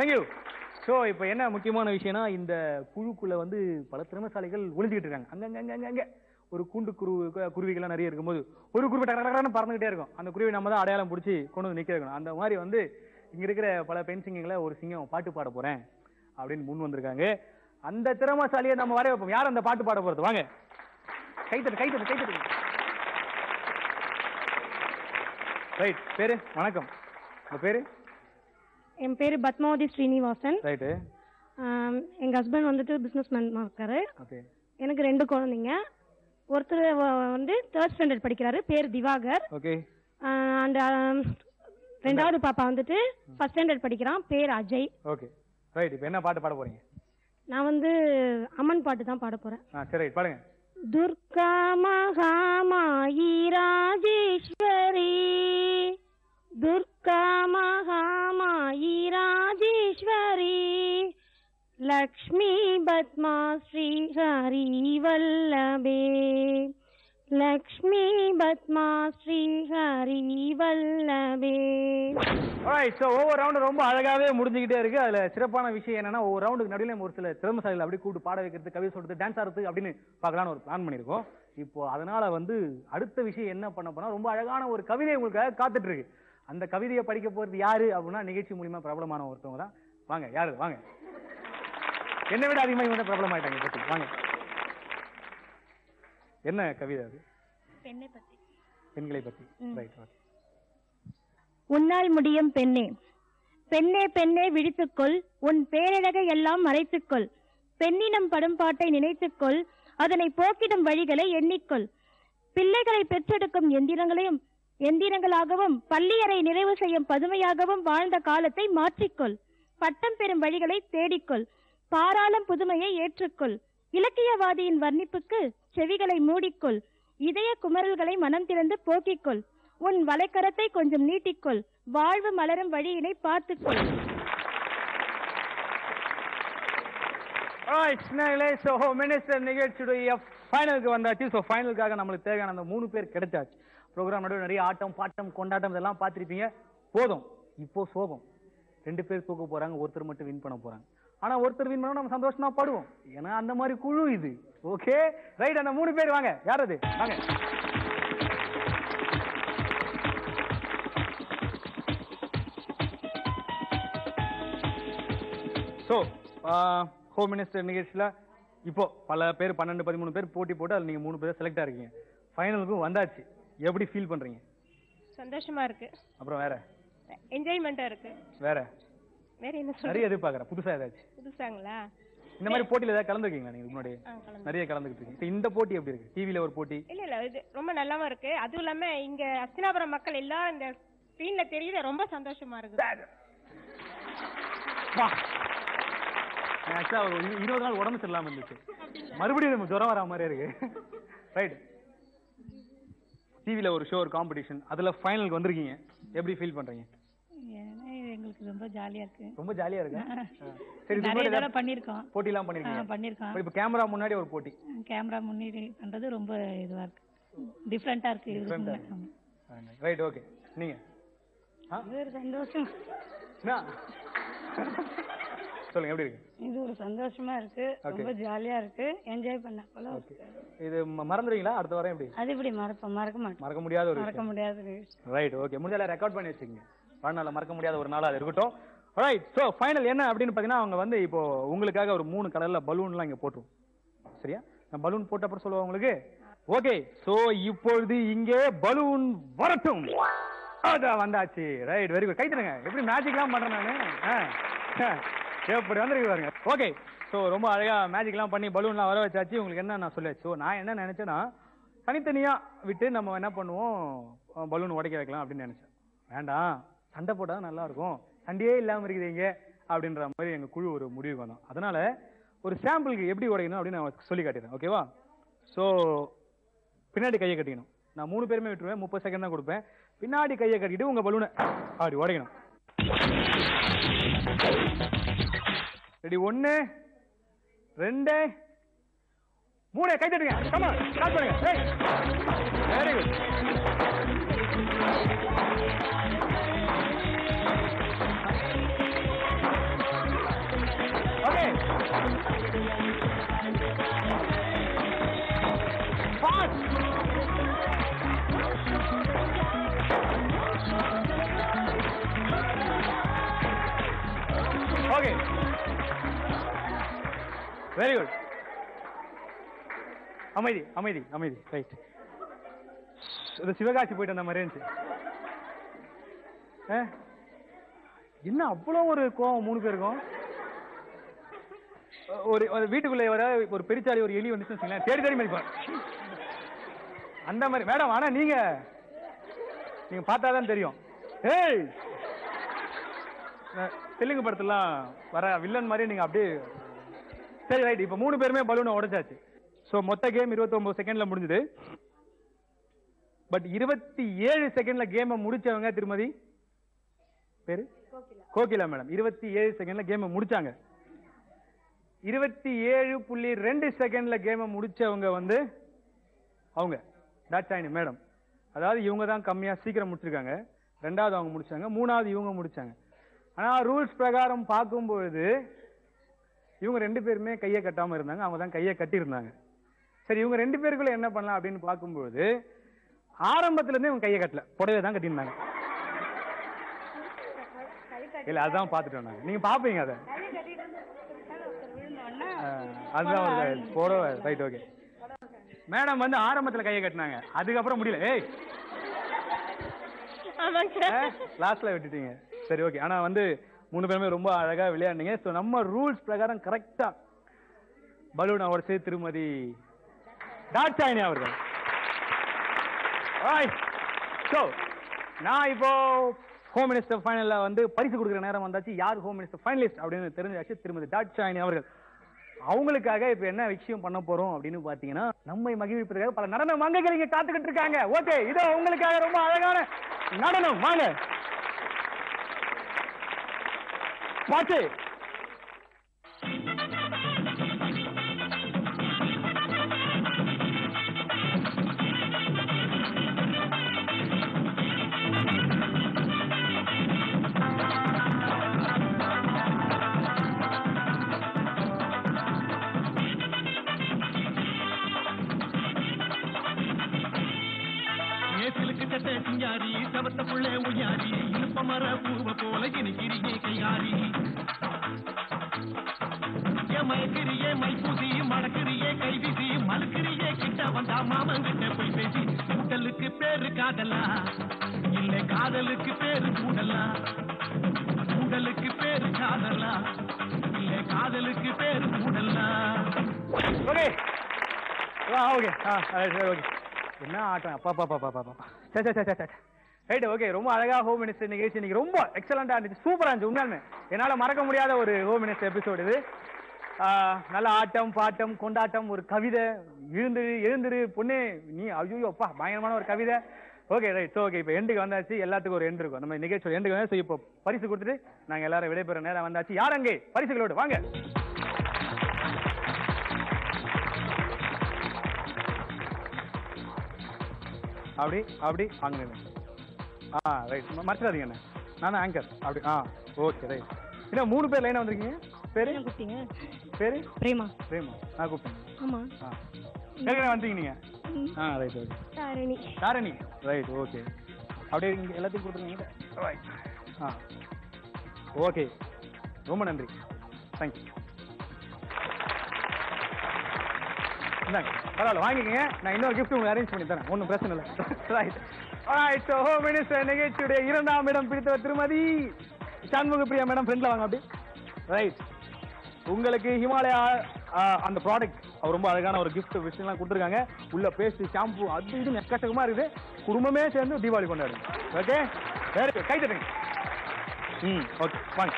Thank you. So இப்போ என்ன முக்கியமான விஷயம்னா, இந்த குழுக்குள்ள வந்து பல திறமைசாலிகள் ஒளிஞ்சுக்கிட்டு இருக்காங்க. அங்க ஒரு கூண்டு குருவிகள்லாம் நிறைய இருக்கும்போது ஒரு குருவி டகடகன்னு பறந்துகிட்டே இருக்கும். அந்த குருவி நம்ம தான் அடையாளம் பிடிச்சி கொண்டு வந்து நிக்க வைக்கணும். அந்த மாதிரி வந்து இங்க இருக்கிற பல பெண் சிங்கங்களை ஒரு சிங்கம் பாட்டு பாட போறேன் அப்படின்னு முன் வந்திருக்காங்க. அந்த திறமைசாலியை நம்ம வர வைப்போம். யார் அந்த பாட்டு பாட போறது? வாங்க, கைத்தட்டு. ரைட். பேரு? வணக்கம். உங்க பேரு? என் பேரு பத்மாவதி ஸ்ரீனிவாசன். ரைட்டு. எங்க ஹஸ்பண்ட் வந்துட்டு பிசினஸ்மேன் இருக்காரு. ஓகே. எனக்கு 2 குழந்தைங்க. ஒருத்தர் வந்து 3rd ஸ்டாண்டர்ட் படிக்கிறாரு, பேர் திவாகர். ஓகே. அண்ட் 2வது பாப்பா வந்துட்டு 1st ஸ்டாண்டர்ட் படிக்கிறான், பேர் அஜய். ஓகே. ரைட். இப்போ என்ன பாட்டு பாட போறீங்க? நான் வந்து அம்மன் பாட்டு தான் பாட போறேன். சரி, ரைட், பாடுங்க. துர்கா மகாமாயி ராஜேஸ்வரி, துர்கா மகாமாயி ராஜேஸ்வரி, லக்ஷ்மி பத்மா ஸ்ரீ ஹரி வல்லபே, லக்ஷ்மி பத்மா ஸ்ரீ ஹரி வல்லபே. ஆல்ரைட். சோ ஒவ்வொரு ரவுண்டும் ரொம்ப அழகாவே முடிஞ்சுக்கிட்டே இருக்கு. அதுல சிறப்பான விஷயம் என்னன்னா, ஒவ்வொரு ரவுண்டுக்கு நடுவில் ஒரு சில திறமைசாலிகள் அப்படி கூப்பிட்டு பாட வைக்கிறது, கவிதை சொல்றது, டான்ஸ் ஆடுறது அப்படின்னு பார்க்கலான்னு ஒரு பிளான் பண்ணிருக்கோம். இப்போ அதனால வந்து அடுத்த விஷயம் என்ன பண்ண போனா, ரொம்ப அழகான ஒரு கவிதை உங்களுக்காக காத்துட்டு இருக்கு. அந்த கவிதையை படிக்க போறது யாரு அப்படின்னா, நிகழ்ச்சி மூலியமா பிரபலமான ஒருத்தவங்க தான். வாங்க, யாரு? வாங்க. என்னை விட அதிகமாக இவங்க பிரபலமாயிட்டாங்க பத்தி. வாங்க. என்ன கவிதை அது? பெண்ணை பத்தி. பெண்களை பத்தி. ரைட். உன்னால் முடியும் பெண்ணே, பெண்ணே பெண்ணே விழித்துக்கொள், உன் பேரழகை எல்லாம் மறைத்துக்கொள், பெண்ணினம் படும் பாட்டை நினைத்துக்கொள், அதனை போக்கிடும் வழிகளை எண்ணிக்கொள், பிள்ளைகளை பெற்றெடுக்கும் எந்திரங்களாகவும் பள்ளியறை நிறைவு செய்யும் பதுமையாகவும் வாழ்ந்த காலத்தை மாற்றிக்கொள், பட்டம் பெறும் வழிகளை தேடிக்கொள், பாராளும் புதுமையை ஏற்றுக்கொள், இலக்கியவாதியின் வர்ணிப்புக்கு செவிகளை மூடிக்கொள், இதய குமரல்களை மனம் திறந்து போக்கிக்கொள், உன் வலைக்கரத்தை கொஞ்சம் நீட்டிக்கொள், வாழ்வு மலரும் வழியினை பார்த்துக்கொள். மினிஸ்டர் நிகழ்ச்சியுடைய ஃபைனலுக்கு வந்தாச்சு. ஸோ ஃபைனலுக்காக நம்மளுக்கு தேவையான அந்த 3 பேர் கிடைச்சாச்சு. ப்ரோக்ராம் நடுவில் நிறைய ஆட்டம் பாட்டம் கொண்டாட்டம் இதெல்லாம் பார்த்துருப்பீங்க. போதும், இப்போ சோகம். 2 பேர் தூக்க போறாங்க, ஒருத்தர் மட்டும் வின் பண்ண போறாங்க. ஆனா ஒருத்தர் வின் பண்ணா நம்ம சந்தோஷமா படுவோம், ஏன்னா அந்த மாதிரி குழு இது. Okay, right. அந்த 3 பேர் வாங்க. யார் அது? வாங்க. ஸோ ஹோம் மினிஸ்டர் நிகழ்ச்சியில் இப்போ பல பேர் 12-13 பேர் போட்டி போட்டு அதில் நீங்கள் 3 பேர் செலக்ட் ஆகிருக்கீங்க. ஃபைனலுக்கும் வந்தாச்சு. எப்படி ஃபீல் பண்ணுறீங்க? சந்தோஷமா இருக்கு. அப்புறம் வேற? என்ஜாய்மெண்டா இருக்கு. வேற என்ன நிறைய எதிர்பார்க்குறேன். புதுசாக ஏதாச்சும்? புதுசாங்களா? இந்த மாதிரி போட்டியில் ஏதாவது கலந்துருக்கீங்களா நீங்கள்? முன்னாடி நிறைய கலந்துக்கிட்டு இருக்கீங்க. இந்த போட்டி எப்படி இருக்கு? டிவியில் ஒரு போட்டி? இல்ல இது ரொம்ப நல்லாவும் இருக்கு. அதுவும் இல்லாம இங்க அஸ்தினாபுரம் மக்கள் எல்லாம் இந்த ஸ்கிரீன்ல தெரியுது, ரொம்ப சந்தோஷமா இருக்கு. ஆக்சுவலா ஒரு 20 நாள் உடம்பு சரியில்லாம இருந்துச்சு, மறுபடியும் ஜுரம் வர மாதிரி இருக்கு. ரைட். டிவில ஒரு ஷோ, ஒரு காம்படிஷன், அதுல ஃபைனலுக்கு வந்திருக்கீங்க. எப்படி ஃபீல் பண்றீங்க? எங்களுக்கு ரொம்ப ஜாலியா இருக்கு. ரொம்ப ஜாலியா இருக்கு. சரி, நிறைய தடவை பண்ணிருக்கோம். போட்டி எல்லாம் பண்ணிருக்கோம். இப்ப கேமரா முன்னாடி ஒரு போட்டி. கேமரா முன்னாடி பண்றது ரொம்ப இதுவா இருக்கு, டிஃபரண்டா இருக்கு. ரைட். ஓகே. நீங்க? இது ஒரு சந்தோஷம். சொல்லுங்க, எப்படி இருக்கு? இது ஒரு சந்தோஷமா இருக்கு, ரொம்ப ஜாலியா இருக்கு, என்ஜாய் பண்ண போல. ஓகே. இது மறந்துறீங்களா? அடுத்த வாரம் எப்படி? அது இப்படி மறக்க மாட்டேன். மறக்க முடியாத. ரைட். ஓகே. முடிஞ்சால ரெக்கார்ட் பண்ணி வச்சுக்கோங்க. வாழ்நாள மறக்க முடியாத ஒரு நாளா அது இருக்கட்டும். ரைட். ஸோ ஃபைனல் என்ன அப்படின்னு பார்த்தீங்கன்னா, அவங்க வந்து இப்போ உங்களுக்காக ஒரு 3 கலர்ல பலூன்லாம் இங்கே போட்டுரும். சரியா? நான் பலூன் போட்ட அப்புறம் சொல்லுவேன் உங்களுக்கு. ஓகே. ஸோ இப்பொழுது இங்கே பலூன் வரட்டும். அதான் வந்தாச்சு. Right, very good. கை தருங்க. எப்படி மேஜிக்லாம் பண்றேன் நான். எப்படி வந்துருக்கு பாருங்க. ஓகே. ஸோ ரொம்ப அழகா மேஜிக்லாம் பண்ணி பலூன்லாம் வர வச்சாச்சு. உங்களுக்கு என்ன நான் சொல்லியாச்சு. ஸோ நான் என்ன நினைச்சேன்னா, தனித்தனியா விட்டு நம்ம என்ன பண்ணுவோம், பலூன் உடைக்க வைக்கலாம் அப்படின்னு நினைச்சேன். வேண்டாம், சண்டை போட்டால் நல்லா இருக்கும், சண்டையே இல்லாமல் இருக்குதுங்க அப்படின்ற மாதிரி எங்கள் குழு ஒரு முடிவுக்கு வந்தோம். அதனால ஒரு சாம்பிளுக்கு எப்படி உடைக்கணும் அப்படின்னு நான் சொல்லி காட்டிடுறேன். ஓகேவா? ஸோ பின்னாடி கையை கட்டிக்கணும். நான் 3 பேருமே விட்டுருவேன், 30 செகண்ட் தான் கொடுப்பேன். பின்னாடி கையை கட்டிட்டு உங்க பலூனை அப்படி உடைக்கணும். ரெடி? 1 2 3 கை தட்டுங்க. கமா ஸ்டார்ட் பண்ணுங்க. Very good. Okay, very good. அமைதி அமைதி அமைதி. ரைட். இது சிவகாசி போயிட்டு வந்த மாதிரி இருந்துச்சு. என்ன அவ்வளோ ஒரு கோவம் 3 பேருக்கும்? ஒரு வீட்டுக்குள்ளே வர ஒரு பெருச்சாளி ஒரு எலி வந்துச்சுன்னு தேடி தேடி மதிப்பார் அந்த மாதிரி. மேடம் ஆனா நீங்க பார்த்தாதான் தெரியும். ஏய் தெலுங்கு படத்துலாம் வர வில்லன் மாதிரி நீங்க அப்படியே. சரி ரைட். இப்ப 3 பேருமே பலூனை உடைச்சாச்சு. சோ மொத்த கேம் 29 செகண்ட்ல முடிஞ்சது. பட் 27 செகண்ட்ல கேமை முடிச்சவங்க திருமதி பேரு கோகிலா மேடம். 27 செகண்ட்ல கேமை முடிச்சாங்க. 27.2 செகண்ட்ல கேமை முடிச்சவங்க வந்து அவங்க தாட்சாயினி மேடம். அதாவது இவங்க தான் கம்மியா சீக்கிரம் முடிச்சிருக்காங்க. 2வது அவங்க முடிச்சாங்க, 3வது இவங்க முடிச்சாங்க. ஆனா ரூல்ஸ் பிரகாரம் பார்க்கும்பொழுது இவங்க 2 பேருமே கையை கட்டாம இருந்தாங்க, அவங்க தான் கையை கட்டி இருந்தாங்க. சரி, இவங்க 2 பேருக்குள்ள என்ன பண்ணலாம் அப்படின்னு பார்க்கும்போது ஆரம்பத்துல இருந்து இவங்க கையை கட்டல, புடவை தான் கட்டியிருந்தாங்க. இல்ல அதான் பாத்துட்டோம் நாங்க. நீங்க பாப்பீங்க அதை. அதுதான் புடவை. ரைட். ஓகே. மேடம் வந்து ஆரம்பத்துல கையை கட்டினாங்க, அதுக்கப்புறம் முடியல. ஏய் லாஸ்ட்ல விட்டுட்டீங்க. சரி ஓகே. ஆனா வந்து 3 பேருமே ரொம்ப அழகா விளையாடுனீங்க. சோ நம்ம ரூல்ஸ் பிரகாரம் கரெக்டா பலூன் உடைச்சு திருமதி தாட்சாயினி அவர்கள். சோ நான் இப்போ ஹோம் மினிஸ்டர் ஃபைனல்ல வந்து பரிசு கொடுக்குற நேரம் வந்தாச்சு. யார் ஹோம் மினிஸ்டர் ஃபைனலிஸ்ட் அப்படின்னு தெரிஞ்சாச்சு. திருமதி தாட்சாயினி அவர்கள். அவங்களுக்காக இப்ப என்ன விஷயம் பண்ண போறோம் அப்படின்னு பாத்தீங்கன்னா, நம்மை மகிழ்விப்பதற்காக பல நடன மங்கைகள் இங்க காத்துக்கிட்டு இருக்காங்க. ஓகே, இதோ உங்களுக்காக ரொம்ப அழகான நடனம். வாங்க பாட்டு. சிங்காரி சவத்த புள்ளே உயாரி இழுப்ப மர பூவ போல இனிக்கிரியே கையாரி மயக்கிரியே மைப்பூசி மடக்கிரியே கைவிசி மலுக்கிரியே கிட்ட வந்தா மாமன் கிட்ட போய் பேசி கூட்டலுக்கு பேரு காதலா இல்லை காதலுக்கு பேரு கூடலா, கூடலுக்கு பேரு காதலா இல்லை காதலுக்கு பேரு கூடலா. Okay okay okay. என்ன ஆட்டம் அப்பா பாப்பா பாப்பா பாப்பா. ரைட். ஓகே, ரொம்ப அழகா ஹோம் மினிஸ்டர் நிகழ்ச்சி இன்னைக்கு ரொம்ப எக்ஸலண்டா இருந்துச்சு, சூப்பரா இருந்துச்சு. உண்மையாலுமே என்னால மறக்க முடியாத ஒரு ஹோம் மினிஸ்டர் எபிசோடு இது. நல்ல ஆட்டம் பாட்டம் கொண்டாட்டம், ஒரு கவிதை, எழுந்துரு பொண்ணு நீ, ஐயோ அப்பா பயங்கரமான ஒரு கவிதை. Okay right. ஓகே, இப்போ எண்டுக்கு வந்தாச்சு. எல்லாத்துக்கும் ஒரு எண்டு இருக்கும். நம்ம நிகழ்ச்சியோட எண்டுக்கு வந்து இப்போ பரிசு கொடுத்துட்டு நாங்க எல்லாரும் விடைபெற நேரம் வந்தாச்சு. யார் அங்கே பரிசுகளோடு வாங்க. அப்படி அப்படி வாங்க. ரைட், மறந்துடாதீங்க என்ன, நான் ஆங்கர். அப்படி ஓகே ரைட். என்ன 3 பேர் லைனா வந்திருக்கீங்க? பேரு கூப்பிட்டீங்க? பேரு பிரேமா. பிரேமா நான் கூப்பிட்டேன். ஆமா ஏற்கனவே வந்தீங்க நீங்க? Right okay. Dharani. Dharani right okay. அப்படியே எல்லாத்தையும் கொடுத்துருங்க. ரைட். ஓகே, ரொம்ப நன்றி, தேங்க்யூ. இந்தாங்க பரவாயில்ல வாங்கிக்கங்க. நான் இன்னொரு கிஃப்ட் உங்களுக்கு அரேஞ்ச் பண்ணி தரேன், ஒன்றும் பிரச்சனை இல்லை. Right. Alright. So home minister நிகழ்ச்சியுடைய 2ஆம் இடம் பிடித்தவர் திருமதி சண்முக பிரியா மேடம். ஃப்ரெண்ட்ல வாங்க அப்படி. ரைட். உங்களுக்கு ஹிமாலயா அந்த ப்ராடக்ட் ரொம்ப அழகான ஒரு கிஃப்ட் விஷயம்லாம் கொடுத்துருக்காங்க. உள்ள பேஸ்ட், ஷாம்பு, அது இது எக்கச்சக்கமா இருக்குது. குடும்பமே சேர்ந்து தீபாவளி கொண்டாடுங்க. Okay, very good. கை தட்டுங்க. ஓகே வாங்க.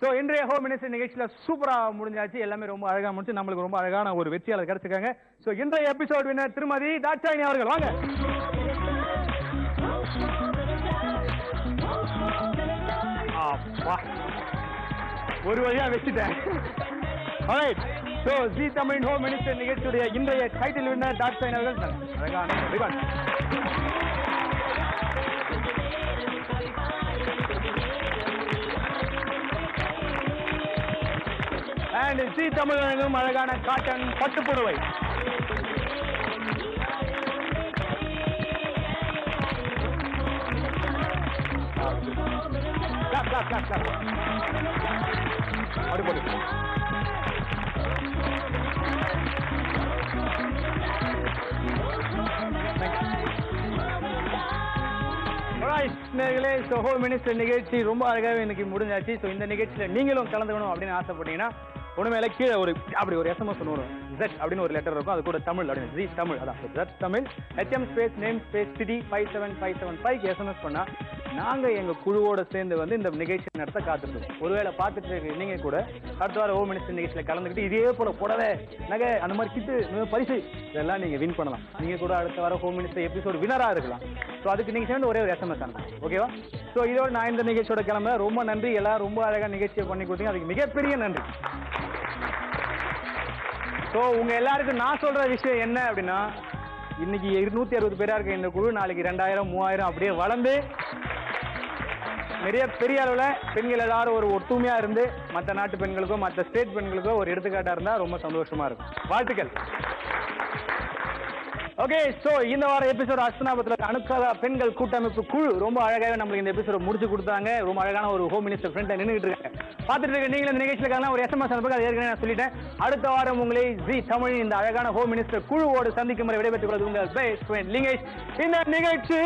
ஸோ இன்றைய ஹோம் மினிஸ்டர் நிகழ்ச்சியில சூப்பரா முடிஞ்சாச்சு. எல்லாமே ரொம்ப அழகா முடிச்சு நம்மளுக்கு ரொம்ப அழகான ஒரு வெற்றியாளர் கிடைச்சிருக்காங்க. ஸோ இன்றைய எபிசோட் வின்னர் திருமதி தாட்சாயினி அவர்கள். வாங்க. ஒரு வழியா வச்சுட்டேன். Alright. So G Tamil home minister நிகழ்ச்சியுடைய இன்றைய டைட்டில் வின்னர் தாட்சாயினி அவர்கள். அழகான அண்ட் ஜீ தமிழ் வழங்கும் அழகான காட்டன் பட்டுப்புடவை. அப்படி போட்டு ஹோம் மினிஸ்டர் நிகழ்ச்சி ரொம்ப அழகாகவே இன்னைக்கு முடிஞ்சாச்சு. ஸோ இந்த நிகழ்ச்சியில் நீங்களும் கலந்துக்கணும் அப்படின்னு ஆசைப்பட்டீங்கன்னா உண்மையில கீழே அப்படி ஒரு SMS வரும். Z அப்படின்னு ஒரு லெட்டர் இருக்கும், அது கூட தமிழ் அப்படின்னு ஜி தமிழ், அதான் Z Tamil HM space name space city 57575 SMS பண்ணா நாங்க எங்க குழுவோட சேர்ந்து வந்து இந்த நிகழ்ச்சி நடத்த காத்திருக்கோம். ஒருவேளை பார்த்துட்டு இருக்கு நீங்க கூட அடுத்த வாரம் ஹோம் மினிஸ்டர் நிகழ்ச்சியில கலந்துக்கிட்டு இதே போல புடவை நகை அந்த மாதிரி கிட்டு பரிசு இதெல்லாம் நீங்க வின் பண்ணலாம். நீங்க கூட அடுத்த வாரம் ஹோம் மினிஸ்டர் எபிசோடு வினரா இருக்கலாம். ஸோ அதுக்கு நீங்க சேர்ந்து ஒரே ஒரு SMS அனுப்புங்க, ஓகேவா? ஸோ இதோட நான் இந்த நிகழ்ச்சியோட கிளம்ப ரொம்ப நன்றி. எல்லாரும் ரொம்ப அழகா நிகழ்ச்சியை பண்ணி கொடுத்தீங்க, அதுக்கு மிகப்பெரிய நன்றி. ஸோ உங்க எல்லாருக்கும் நான் சொல்ற விஷயம் என்ன அப்படின்னா, இன்னைக்கு 260 பேரா இருக்க இந்த குழு நாளைக்கு 2000 3000 அப்படியே வளர்ந்து நிறைய பெரிய அளவில் பெண்கள் எல்லாரும் ஒரு ஒற்றுமையா இருந்து மற்ற நாட்டு பெண்களுக்கோ மற்ற ஸ்டேட் பெண்களுக்கோ ஒரு எடுத்துக்காட்டா இருந்தா ரொம்ப சந்தோஷமா இருக்கும். வாழ்த்துக்கள். ஓகே, சோ இந்த வார எபிசோட் அஸ்தனாபுரத்தில் அணுக்காத பெண்கள் கூட்டமைப்பு குழு ரொம்ப அழகாக நம்மளுக்கு இந்த எபிசோட முடிச்சு கொடுத்தாங்க. ரொம்ப அழகான ஒரு ஹோம் மினிஸ்டர் ஃப்ரெண்ட் நின்றுட்டு இருக்காங்க. பார்த்துட்டு இருக்க நீங்களும் இந்த நிகழ்ச்சியில ஒரு SMS அனுப்புங்க, அது ஏற்கனவே நான் சொல்லிட்டேன். அடுத்த வாரம் உங்களை ஜி தமிழ் இந்த அழகான ஹோம் மினிஸ்டர் குழுவோடு சந்திக்கும் வரை விடைபெற்றுக் கொள்வது உங்கள் பெஸ்ட் ஃப்ரெண்ட் லிங்கேஷ். இந்த நிகழ்ச்சி